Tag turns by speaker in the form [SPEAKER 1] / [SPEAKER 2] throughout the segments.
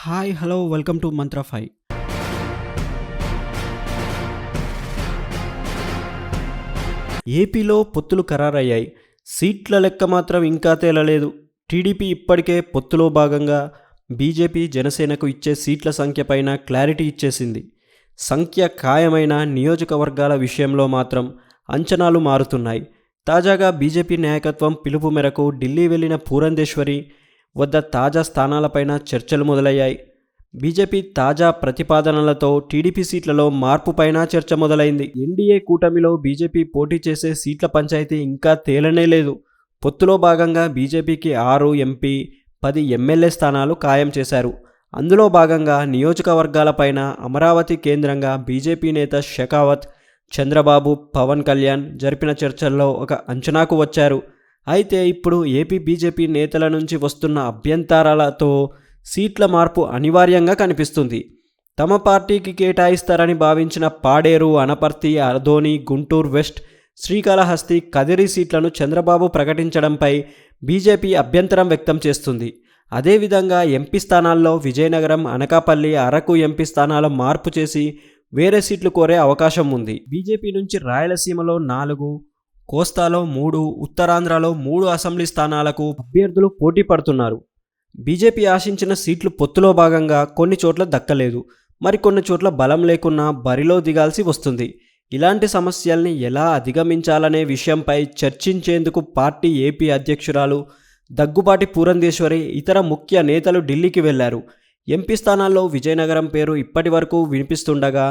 [SPEAKER 1] Hi hello welcome to మంత్ర 5. ఏపీలో పొత్తులు ఖరారయ్యాయి. సీట్ల లెక్క మాత్రం ఇంకా తేలలేదు. టీడీపీ ఇప్పటికే పొత్తులో భాగంగా బీజేపీ జనసేనకు ఇచ్చే సీట్ల సంఖ్యపైన క్లారిటీ ఇచ్చేసింది. సంఖ్య ఖాయమైన నియోజకవర్గాల విషయంలో మాత్రం అంచనాలు మారుతున్నాయి. తాజాగా బీజేపీ నాయకత్వం పిలుపు మేరకు ఢిల్లీ వెళ్లిన పూరంధేశ్వరి వద్ద తాజా స్థానాలపైన చర్చలు మొదలయ్యాయి. బీజేపీ తాజా ప్రతిపాదనలతో టీడీపీ సీట్లలో మార్పుపైన చర్చ మొదలైంది. ఎన్డీఏ కూటమిలో బీజేపీ పోటీ చేసే సీట్ల పంచాయతీ ఇంకా తేలనే లేదు. పొత్తులో భాగంగా బీజేపీకి 6 ఎంపీ, 10 ఎమ్మెల్యే స్థానాలు ఖాయం చేశారు. అందులో భాగంగా నియోజకవర్గాలపైన అమరావతి కేంద్రంగా బీజేపీ నేత షెకావత్, చంద్రబాబు, పవన్ కళ్యాణ్ జరిపిన చర్చల్లో ఒక అంచనాకు వచ్చారు. అయితే ఇప్పుడు ఏపీ బీజేపీ నేతల నుంచి వస్తున్న అభ్యంతరాలతో సీట్ల మార్పు అనివార్యంగా కనిపిస్తుంది. తమ పార్టీకి కేటాయిస్తారని భావించిన పాడేరు, అనపర్తి, అదోని, గుంటూరు వెస్ట్, శ్రీకాళహస్తి, కదిరి సీట్లను చంద్రబాబు ప్రకటించడంపై బీజేపీ అభ్యంతరం వ్యక్తం చేస్తుంది. అదేవిధంగా ఎంపీ స్థానాల్లో విజయనగరం, అనకాపల్లి, అరకు ఎంపీ స్థానాల మార్పు చేసి వేరే సీట్లు కోరే అవకాశం ఉంది. బీజేపీ నుంచి రాయలసీమలో 4, కోస్తాలో 3, ఉత్తరాంధ్రలో 3 అసెంబ్లీ స్థానాలకు అభ్యర్థులు పోటీ పడుతున్నారు. బీజేపీ ఆశించిన సీట్లు పొత్తులో భాగంగా కొన్ని చోట్ల దక్కలేదు. మరికొన్ని చోట్ల బలం లేకున్నా బరిలో దిగాల్సి వస్తుంది. ఇలాంటి సమస్యల్ని ఎలా అధిగమించాలనే విషయంపై చర్చించేందుకు పార్టీ ఏపీ అధ్యక్షురాలు దగ్గుబాటి పూరంధేశ్వరి, ఇతర ముఖ్య నేతలు ఢిల్లీకి వెళ్లారు. ఎంపీ స్థానాల్లో విజయనగరం పేరు ఇప్పటి వరకు వినిపిస్తుండగా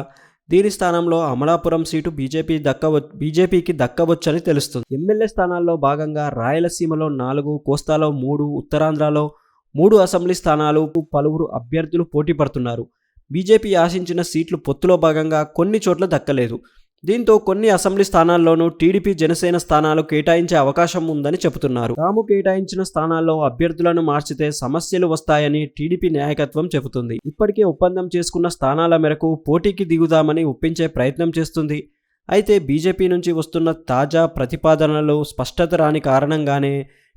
[SPEAKER 1] దీని స్థానంలో అమలాపురం సీటు బీజేపీకి దక్కవచ్చని తెలుస్తుంది. ఎమ్మెల్యే స్థానాల్లో భాగంగా రాయలసీమలో 4, కోస్తాలో 3, ఉత్తరాంధ్రలో 3 అసెంబ్లీ స్థానాలకు పలువురు అభ్యర్థులు పోటీ పడుతున్నారు. బీజేపీ ఆశించిన సీట్లు పొత్తులో భాగంగా కొన్ని చోట్ల దక్కలేదు. దీంతో కొన్ని అసెంబ్లీ స్థానాల్లోనూ టీడీపీ జనసేన స్థానాలు కేటాయించే అవకాశం ఉందని చెబుతున్నారు. తాము కేటాయించిన స్థానాల్లో అభ్యర్థులను మార్చితే సమస్యలు వస్తాయని టీడీపీ నాయకత్వం చెబుతుంది. ఇప్పటికే ఒప్పందం చేసుకున్న స్థానాల మేరకు పోటీకి దిగుదామని ఒప్పించే ప్రయత్నం చేస్తుంది. అయితే బీజేపీ నుంచి వస్తున్న తాజా ప్రతిపాదనలు స్పష్టత రాని కారణంగానే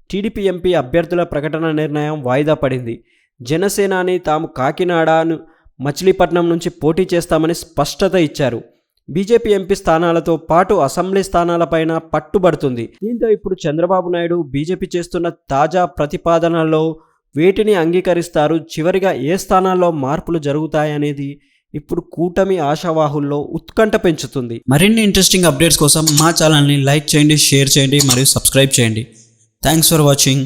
[SPEAKER 1] టీడీపీ ఎంపీ అభ్యర్థుల ప్రకటన నిర్ణయం వాయిదా పడింది. జనసేనాని తాము కాకినాడ, మచిలీపట్నం నుంచి పోటీ చేస్తామని స్పష్టత ఇచ్చారు. బీజేపీ ఎంపీ స్థానాలతో పాటు అసెంబ్లీ స్థానాలపైన పట్టుబడుతుంది. దీంతో ఇప్పుడు చంద్రబాబు నాయుడు బీజేపీ చేస్తున్న తాజా ప్రతిపాదనలో వేటిని అంగీకరిస్తారు, చివరిగా ఏ స్థానాల్లో మార్పులు జరుగుతాయనేది ఇప్పుడు కూటమి ఆశావాహుల్లో ఉత్కంఠ పెంచుతుంది. మరిన్ని ఇంట్రెస్టింగ్ అప్డేట్స్ కోసం మా ఛానల్ని లైక్ చేయండి, షేర్ చేయండి మరియు సబ్స్క్రైబ్ చేయండి. Thanks for watching.